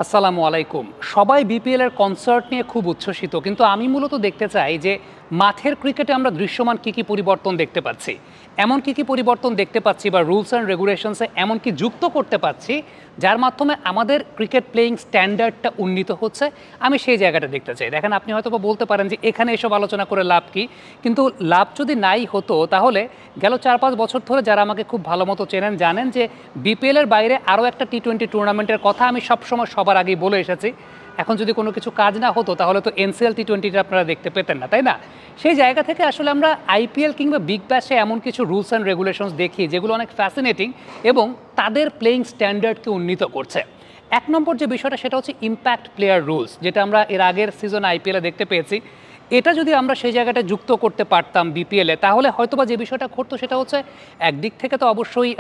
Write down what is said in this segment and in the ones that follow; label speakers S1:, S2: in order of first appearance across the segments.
S1: আসসালামু আলাইকুম। সবাই বিপিএল এর কনসার্ট নিয়ে খুব উচ্ছ্বসিত, কিন্তু আমি মূলত দেখতে চাই যে মাঠের ক্রিকেটে আমরা দৃশ্যমান কী কী পরিবর্তন দেখতে পাচ্ছি, এমন কী কী পরিবর্তন দেখতে পাচ্ছি বা রুলস অ্যান্ড রেগুলেশনসে এমন কি যুক্ত করতে পারছি যার মাধ্যমে আমাদের ক্রিকেট প্লেয়িং স্ট্যান্ডার্ডটা উন্নীত হচ্ছে। আমি সেই জায়গাটা দেখতে চাই। দেখেন, আপনি হয়তো বলতে পারেন যে এখানে এসব আলোচনা করে লাভ কি, কিন্তু লাভ যদি নাই হতো তাহলে গেল 4-5 বছর ধরে যারা আমাকে খুব ভালো মতো চেনেন জানেন যে বিপিএলের বাইরে আরও একটা টি-20 টুর্নামেন্টের কথা আমি সবসময় সবার আগেই বলে এসেছি। এখন যদি কোনো কিছু কাজ না হতো তাহলে তো এনসিএল টি-20টা আপনারা দেখতে পেতেন না, তাই না? সেই জায়গা থেকে আসলে আমরা আইপিএল কিংবা বিগ ব্যাশে এমন কিছু রুলস অ্যান্ড রেগুলেশনস দেখি যেগুলো অনেক ফ্যাসিনেটিং এবং তাদের প্লেয়িং স্ট্যান্ডার্ডকে উন্নীত করছে। এক নম্বর যে বিষয়টা সেটা হচ্ছে ইম্প্যাক্ট প্লেয়ার রুলস, যেটা আমরা এর আগের সিজন আইপিএলে দেখতে পেয়েছি। এটা যদি আমরা সেই জায়গাটা যুক্ত করতে পারতাম বিপিএলে, তাহলে হয়তোবা যে বিষয়টা ঘটতো সেটা হচ্ছে একদিক থেকে তো অবশ্যই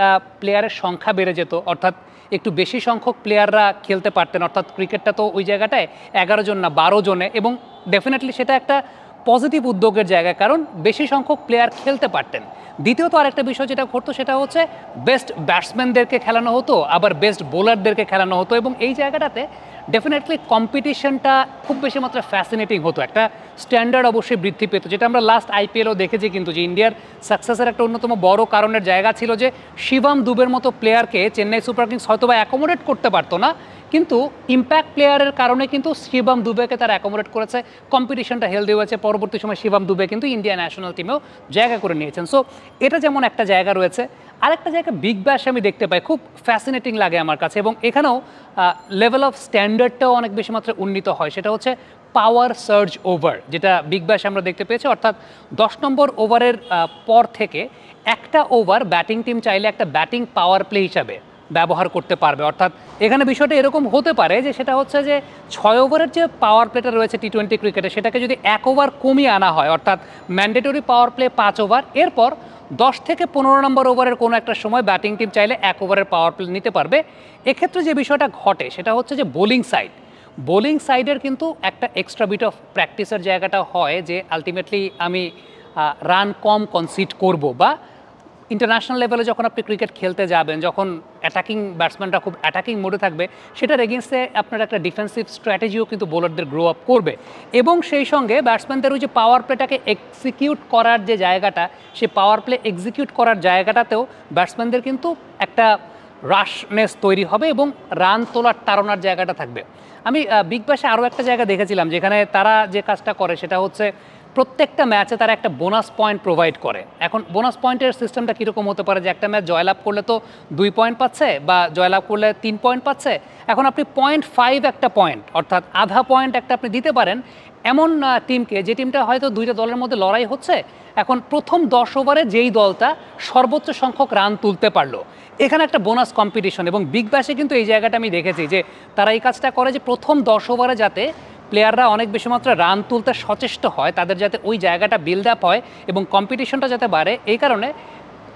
S1: প্লেয়ারের সংখ্যা বেড়ে যেত, অর্থাৎ একটু বেশি সংখ্যক প্লেয়াররা খেলতে পারতেন, অর্থাৎ ক্রিকেটটা তো ওই জায়গাটায় 11 জন না 12 জনে, এবং ডেফিনেটলি সেটা একটা পজিটিভ উদ্যোগের জায়গা, কারণ বেশি সংখ্যক প্লেয়ার খেলতে পারতেন। দ্বিতীয়ত আরেকটা বিষয় যেটা ঘটতো সেটা হচ্ছে বেস্ট ব্যাটসম্যানদেরকে খেলানো হতো, আবার বেস্ট বোলারদেরকে খেলানো হতো, এবং এই জায়গাটাতে ডেফিনেটলি কম্পিটিশনটা খুব বেশি মাত্রা ফ্যাসিনেটিং হতো, একটা স্ট্যান্ডার্ড অবশ্যই বৃদ্ধি পেত, যেটা আমরা লাস্ট আইপিএলও দেখেছি। কিন্তু যে ইন্ডিয়ার সাকসেসের একটা অন্যতম বড় কারণের জায়গা ছিল যে শিবম দুবের মতো প্লেয়ারকে চেন্নাই সুপার কিংস হয়তো বা অ্যাকোমোডেট করতে পারতো না, কিন্তু ইম্প্যাক্ট প্লেয়ারের কারণে কিন্তু শিবম দুবেকে তারা অ্যাকোমোডেট করেছে, কম্পিটিশনটা হেলদি হয়েছে। পরবর্তী সময় শিবম দুবে কিন্তু ইন্ডিয়া ন্যাশনাল টিমেও জায়গা করে নিয়েছেন। সো এটা যেমন একটা জায়গা রয়েছে, আরেকটা জায়গা বিগ ব্যাশ আমি দেখতে পাই, খুব ফ্যাসিনেটিং লাগে আমার কাছে, এবং এখানেও লেভেল অফ স্ট্যান্ডার্ডটাও অনেক বেশি মাত্রায় উন্নীত হয়। সেটা হচ্ছে পাওয়ার সার্জ ওভার, যেটা বিগ ব্যাশ আমরা দেখতে পেয়েছি, অর্থাৎ 10 নম্বর ওভারের পর থেকে একটা ওভার ব্যাটিং টিম চাইলে একটা ব্যাটিং পাওয়ার প্লে হিসাবে ব্যবহার করতে পারবে। অর্থাৎ এখানে বিষয়টা এরকম হতে পারে যে সেটা হচ্ছে যে 6 ওভারের যে পাওয়ার প্লেটা রয়েছে টি-20 ক্রিকেটে, সেটাকে যদি 1 ওভার কমিয়ে আনা হয়, অর্থাৎ ম্যান্ডেটরি পাওয়ার প্লে 5 ওভার, এরপর 10 থেকে 15 নম্বর ওভারের কোনো একটা সময় ব্যাটিং টিম চাইলে 1 ওভারের পাওয়ার প্লে নিতে পারবে। এক্ষেত্রে যে বিষয়টা ঘটে সেটা হচ্ছে যে বোলিং সাইডের কিন্তু একটা এক্সট্রা বিট অফ প্র্যাকটিসের জায়গাটা হয়, যে আলটিমেটলি আমি রান কম কনসিড করব, বা ইন্টারন্যাশনাল লেভেলে যখন আপনি ক্রিকেট খেলতে যাবেন, যখন অ্যাটাকিং ব্যাটসম্যানরা খুব অ্যাটাকিং মোডে থাকবে, সেটার এগেনস্টে আপনার একটা ডিফেন্সিভ স্ট্র্যাটেজিও কিন্তু বোলারদের গ্রো আপ করবে, এবং সেই সঙ্গে ব্যাটসম্যানদের ওই যে পাওয়ার প্লেটাকে এক্সিকিউট করার যে জায়গাটা, সেই পাওয়ার প্লে এক্সিকিউট করার জায়গাটাতেও ব্যাটসম্যানদের কিন্তু একটা রাশনেস তৈরি হবে এবং রান তোলার তাড়নার জায়গাটা থাকবে। আমি বিগ ব্যাশে আরও একটা জায়গা দেখেছিলাম যেখানে তারা যে কাজটা করে সেটা হচ্ছে প্রত্যেকটা ম্যাচে তারা একটা বোনাস পয়েন্ট প্রোভাইড করে। এখন বোনাস পয়েন্টের সিস্টেমটা কীরকম হতে পারে, যে একটা ম্যাচ জয়লাভ করলে তো 2 পয়েন্ট পাচ্ছে, বা জয়লাভ করলে 3 পয়েন্ট পাচ্ছে। এখন আপনি 0.5 একটা পয়েন্ট, অর্থাৎ আধা পয়েন্ট একটা আপনি দিতে পারেন এমন টিমকে, যে টিমটা হয়তো দুইটা দলের মধ্যে লড়াই হচ্ছে। এখন প্রথম 10 ওভারে যেই দলটা সর্বোচ্চ সংখ্যক রান তুলতে পারলো, এখানে একটা বোনাস কম্পিটিশন। এবং বিগ ব্যাশে কিন্তু এই জায়গাটা আমি দেখেছি যে তারা এই কাজটা করে, যে প্রথম 10 ওভারে যাতে প্লেয়াররা অনেক বেশি মাত্রায় রান তুলতে সচেষ্ট হয়, তাদের যাতে ওই জায়গাটা বিল্ড আপ হয় এবং কম্পিটিশনটা যাতে বাড়ে। এই কারণে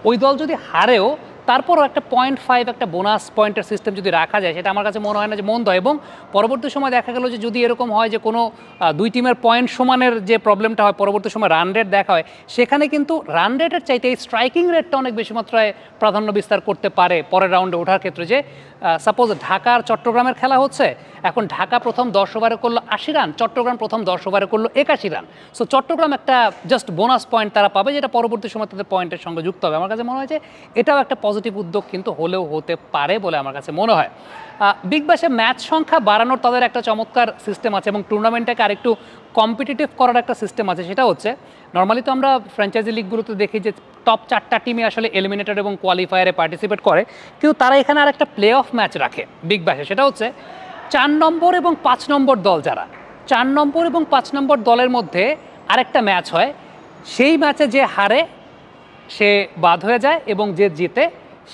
S1: ওই দল যদি হারেও তারপরও একটা 0.5 একটা বোনাস পয়েন্টের সিস্টেম যদি রাখা যায়, সেটা আমার কাছে মনে হয় না যে মন্দ হয়। এবং পরবর্তী সময় দেখা গেল যে যদি এরকম হয় যে কোনো দুই টিমের পয়েন্ট সমানের যে প্রবলেমটা হয়, পরবর্তী সময় রান রেট দেখা হয়, সেখানে কিন্তু রান রেটের চাইতে এই স্ট্রাইকিং রেটটা অনেক বেশি মাত্রায় প্রাধান্য বিস্তার করতে পারে পরের রাউন্ডে ওঠার ক্ষেত্রে। যে সাপোজ ঢাকার চট্টগ্রামের খেলা হচ্ছে, এখন ঢাকা প্রথম 10 ওভারে করলো 80 রান, চট্টগ্রাম প্রথম 10 ওভারে করলো 81 রান। সো চট্টগ্রাম একটা জাস্ট বোনাস পয়েন্ট তারা পাবে, যেটা পরবর্তী সময় তাদের পয়েন্টের সঙ্গে যুক্ত হবে। আমার কাছে মনে হয় যে এটাও একটা পজিটিভ উদ্যোগ কিন্তু হলেও হতে পারে বলে আমার কাছে মনে হয়। বিগ ব্যাশে ম্যাচ সংখ্যা বাড়ানোর তাদের একটা চমৎকার সিস্টেম আছে, এবং টুর্নামেন্টটাকে আরেকটু কম্পিটিটিভ করার একটা সিস্টেম আছে। সেটা হচ্ছে নর্মালি তো আমরা ফ্র্যাঞ্চাইজি লিগগুলোতে দেখি যে টপ 4টা টিমই আসলে এলিমিনেটর এবং কোয়ালিফায়ারে পার্টিসিপেট করে, কিন্তু তারা এখানে আর একটা প্লে অফ ম্যাচ রাখে বিগ ব্যাশে। সেটা হচ্ছে 4 নম্বর এবং 5 নম্বর দল, যারা 4 নম্বর এবং 5 নম্বর দলের মধ্যে আরেকটা ম্যাচ হয়, সেই ম্যাচে যে হারে সে বাদ হয়ে যায়, এবং যে জিতে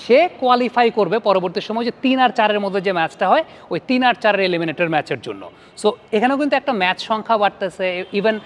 S1: সে কোয়ালিফাই করবে পরবর্তী সময় যে 3 আর 4-এর মধ্যে যে ম্যাচটা হয়, ওই 3 আর 4-এর এলিমিনেটর ম্যাচের জন্য। সো এখানেও কিন্তু একটা ম্যাচ সংখ্যা বাড়তেছে। ইভেন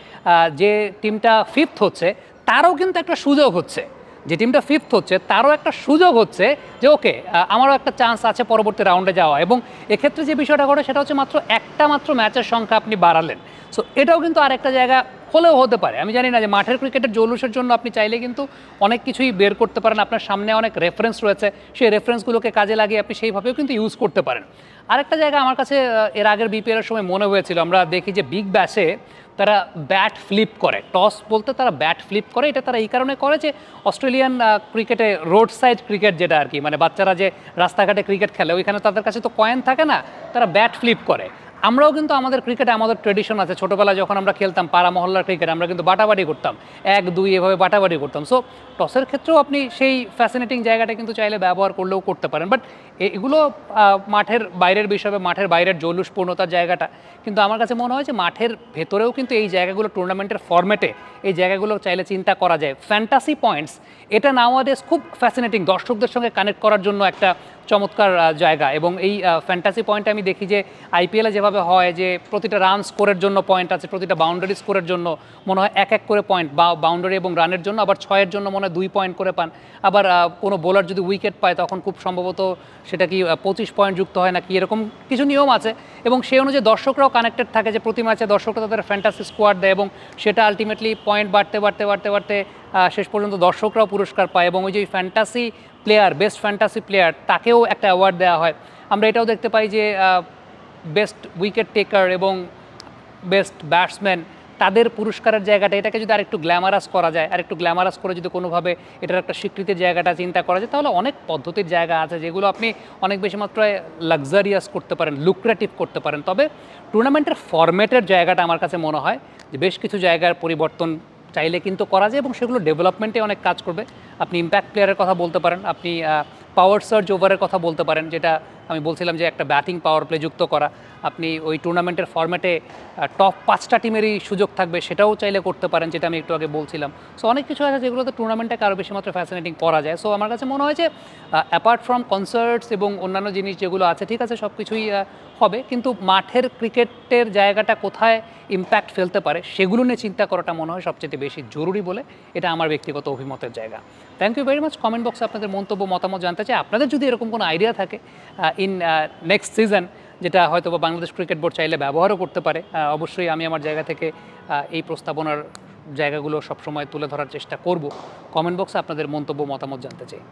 S1: যে টিমটা 5th হচ্ছে তারও কিন্তু একটা সুযোগ হচ্ছে, যে টিমটা 5th হচ্ছে তারও একটা সুযোগ হচ্ছে যে ওকে, আমারও একটা চান্স আছে পরবর্তী রাউন্ডে যাওয়া। এবং এক্ষেত্রে যে বিষয়টা ঘটে সেটা হচ্ছে মাত্র একটা ম্যাচের সংখ্যা আপনি বাড়ালেন। সো এটাও কিন্তু আরেকটা জায়গা হলেও হতে পারে, আমি জানি না। যে মাঠের ক্রিকেটের জৌলুসের জন্য আপনি চাইলে কিন্তু অনেক কিছুই বের করতে পারেন, আপনার সামনে অনেক রেফারেন্স রয়েছে, সেই রেফারেন্সগুলোকে কাজে লাগিয়ে আপনি সেইভাবেও কিন্তু ইউজ করতে পারেন। আরেকটা জায়গা আমার কাছে এর আগের বিপিএলের সময় মনে হয়েছিল, আমরা দেখি যে বিগ ব্যাশে তারা ব্যাট ফ্লিপ করে, টস বলতে তারা ব্যাট ফ্লিপ করে। এটা তারা এই কারণে করে যে অস্ট্রেলিয়ান ক্রিকেটে রোড সাইড ক্রিকেট যেটা আর কি, মানে বাচ্চারা যে রাস্তাঘাটে ক্রিকেট খেলে ওইখানে তাদের কাছে তো কয়েন থাকে না, তারা ব্যাট ফ্লিপ করে। আমরাও কিন্তু আমাদের ক্রিকেটে আমাদের ট্রেডিশন আছে, ছোটোবেলায় যখন আমরা খেলতাম পাড়া মহল্লার ক্রিকেট, আমরা কিন্তু বাটাবাটি করতাম, 1-2 এভাবে বাটাবাটি করতাম। সো টসের ক্ষেত্রেও আপনি সেই ফ্যাসিনেটিং জায়গাটা কিন্তু চাইলে ব্যবহার করলেও করতে পারেন। বাট এগুলো মাঠের বাইরের বিষয়ে, মাঠের বাইরের জৌলুসপূর্ণতার জায়গাটা কিন্তু আমার কাছে মনে হয় যে মাঠের ভেতরেও কিন্তু এই জায়গাগুলো টুর্নামেন্টের ফরম্যাটে এই জায়গাগুলো চাইলে চিন্তা করা যায়। ফ্যান্টাসি পয়েন্টস এটা নাওয়াডেজ খুব ফ্যাসিনেটিং, দর্শকদের সঙ্গে কানেক্ট করার জন্য একটা চমৎকার জায়গা। এবং এই ফ্যান্টাসি পয়েন্ট আমি দেখি যে আইপিএলে যেভাবে হয় যে প্রতিটা রান স্কোরের জন্য পয়েন্ট আছে, প্রতিটা বাউন্ডারি স্কোরের জন্য মনে হয় 1-1 করে পয়েন্ট, বা বাউন্ডারি এবং রানের জন্য আবার 6-এর জন্য মনে হয় 2 পয়েন্ট করে পান। আবার কোনো বোলার যদি উইকেট পায় তখন খুব সম্ভবত সেটা কি 25 পয়েন্ট যুক্ত হয় নাকি, এরকম কিছু নিয়ম আছে। এবং সেই অনুযায়ী দর্শকরাও কানেক্টেড থাকে, যে প্রতি ম্যাচে দর্শকরা তাদের ফ্যান্টাসি স্কোয়াড দেয় এবং সেটা আলটিমেটলি পয়েন্ট বাড়তে বাড়তে বাড়তে বাড়তে শেষ পর্যন্ত দর্শকরাও পুরস্কার পায়। এবং ওই যে fantasy player, best fantasy player, তাকেও একটা অ্যাওয়ার্ড দেওয়া হয়। আমরা এটাও দেখতে পাই যে বেস্ট উইকেট টেকার এবং বেস্ট ব্যাটসম্যান, তাদের পুরস্কারের জায়গাটা, এটাকে যদি আরেকটু গ্ল্যামারাস করা যায়, আরেকটু গ্ল্যামারাস করে যদি কোনোভাবে এটার একটা স্বীকৃতির জায়গাটা চিন্তা করা যায়, তাহলে অনেক পদ্ধতির জায়গা আছে যেগুলো আপনি অনেক বেশি মাত্রায় লাক্সারিয়াস করতে পারেন, লুক্রেটিভ করতে পারেন। তবে টুর্নামেন্টের ফরম্যাটের জায়গাটা আমার কাছে মনে হয় যে বেশ কিছু জায়গার পরিবর্তন চাইলে কিন্তু করা যায় এবং সেগুলো ডেভেলপমেন্টে অনেক কাজ করবে। আপনি ইম্প্যাক্ট প্লেয়ারের কথা বলতে পারেন, আপনি পাওয়ার সার্জ ওভারের কথা বলতে পারেন, যেটা আমি বলছিলাম যে একটা ব্যাটিং পাওয়ার প্লে যুক্ত করা। আপনি ওই টুর্নামেন্টের ফরম্যাটে টপ 5টা টিমেরই সুযোগ থাকবে, সেটাও চাইলে করতে পারেন, যেটা আমি একটু আগে বলছিলাম। সো অনেক কিছু আছে যেগুলোতে টুর্নামেন্টটাকে আরও বেশি মাত্র ফ্যাসিনেটিং করা যায়। সো আমার কাছে মনে হয় যে অ্যাপার্ট ফ্রম কনসার্টস এবং অন্যান্য জিনিস যেগুলো আছে, ঠিক আছে সব কিছুই হবে, কিন্তু মাঠের ক্রিকেটের জায়গাটা কোথায় ইম্প্যাক্ট ফেলতে পারে সেগুলো নিয়ে চিন্তা করাটা মনে হয় সবচেয়ে বেশি জরুরি বলে এটা আমার ব্যক্তিগত অভিমতের জায়গা। Thank you very much. Comment বক্সে আপনাদের মন্তব্য মতামত জানতে চাই। আপনাদের যদি এরকম কোনো আইডিয়া থাকে ইন নেক্সট সিজন, যেটা হয়তো বা বাংলাদেশ ক্রিকেট বোর্ড চাইলে ব্যবহারও করতে পারে, অবশ্যই আমি আমার জায়গা থেকে এই প্রস্তাবনার জায়গাগুলো সবসময় তুলে ধরার চেষ্টা করব। কমেন্ট বক্সে আপনাদের মন্তব্য মতামত জানতে চাই।